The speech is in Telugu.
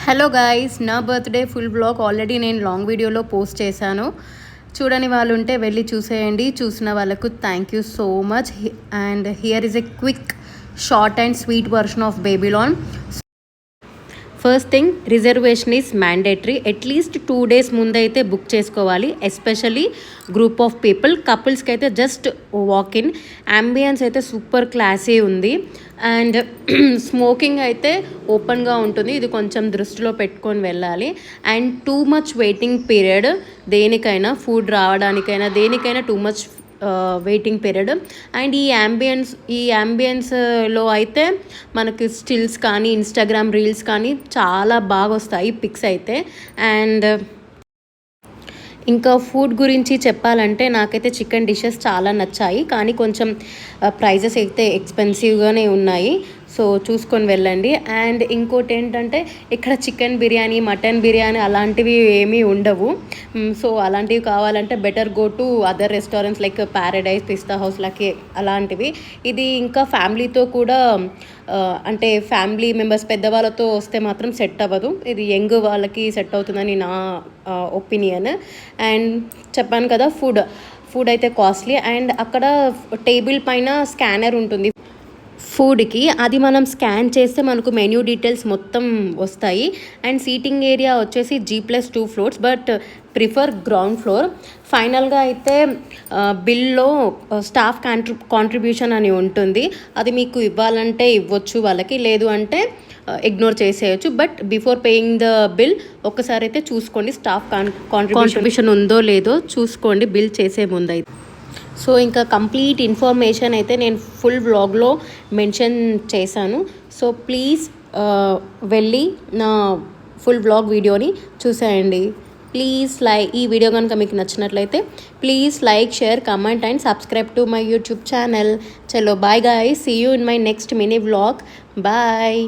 హలో గైస్, నా బర్త్డే ఫుల్ బ్లాగ్ ఆల్రెడీ నేను లాంగ్ వీడియోలో పోస్ట్ చేశాను. చూడని వాళ్ళు ఉంటే వెళ్ళి చూసేయండి. చూసిన వాళ్ళకు thank you so much. And here is a quick short and sweet version of Babylon. First thing, reservation is mandatory. At least 2 days ముందైతే బుక్ చేసుకోవాలి. Especially group of people. కపుల్స్కి అయితే జస్ట్ వాక్ ఇన్. అంబియన్స్ అయితే సూపర్ క్లాసీ ఉంది. అండ్ స్మోకింగ్ అయితే ఓపెన్గా ఉంటుంది. ఇది కొంచెం దృష్టిలో పెట్టుకొని వెళ్ళాలి. And too much waiting period, దేనికైనా ఫుడ్ రావడానికైనా దేనికైనా too much waiting period. And ఈ అంబియన్స్లో అయితే మనకి స్టిల్స్ కానీ ఇన్స్టాగ్రామ్ రీల్స్ కానీ చాలా బాగా వస్తాయి, పిక్స్ అయితే. అండ్ ఇంకా ఫుడ్ గురించి చెప్పాలంటే నాకైతే చికెన్ డిషెస్ చాలా నచ్చాయి, కానీ కొంచెం ప్రైజెస్ అయితే ఎక్స్పెన్సివ్గానే ఉన్నాయి. సో చూసుకొని వెళ్ళండి. అండ్ ఇంకోటి ఏంటంటే ఇక్కడ చికెన్ బిర్యానీ, మటన్ బిర్యానీ అలాంటివి ఏమీ ఉండవు. సో అలాంటివి కావాలంటే better go to other restaurants like Paradise, pista house లకి అలాంటివి. ఇది ఇంకా ఫ్యామిలీతో కూడా అంటే ఫ్యామిలీ మెంబర్స్ పెద్దవాళ్ళతో వస్తే మాత్రం సెట్ అవ్వదు. ఇది యంగ్ వాళ్ళకి సెట్ అవుతుందని నా ఒపీనియన్. అండ్ చెప్పాను కదా, ఫుడ్ అయితే కాస్ట్లీ. అండ్ అక్కడ టేబుల్ పైన స్కానర్ ఉంటుంది ఫుడ్కి. అది మనం స్కాన్ చేస్తే మనకు మెన్యూ డీటెయిల్స్ మొత్తం వస్తాయి. అండ్ సీటింగ్ ఏరియా వచ్చేసి G+2 floors, but prefer ground floor. ఫైనల్గా అయితే బిల్లో స్టాఫ్ కాంట్రిబ్యూషన్ అని ఉంటుంది. అది మీకు ఇవ్వాలంటే ఇవ్వచ్చు వాళ్ళకి, లేదు అంటే ఇగ్నోర్ చేసేయచ్చు. But before paying the bill ఒక్కసారి అయితే చూసుకోండి, స్టాఫ్ కాంట్రిబ్యూషన్ ఉందో లేదో చూసుకోండి బిల్ చేసే ముందు అయితే. సో ఇంకా కంప్లీట్ ఇన్ఫర్మేషన్ అయితే నేను ఫుల్ వ్లాగ్లో మెన్షన్ చేశాను. సో ప్లీజ్ వెళ్ళి నా ఫుల్ వ్లాగ్ వీడియోని చూసేయండి. ప్లీజ్ ఈ వీడియో కనుక మీకు నచ్చినట్లయితే please like, share, comment and subscribe to my YouTube channel. చలో bye guys, see you in my next mini vlog. Bye.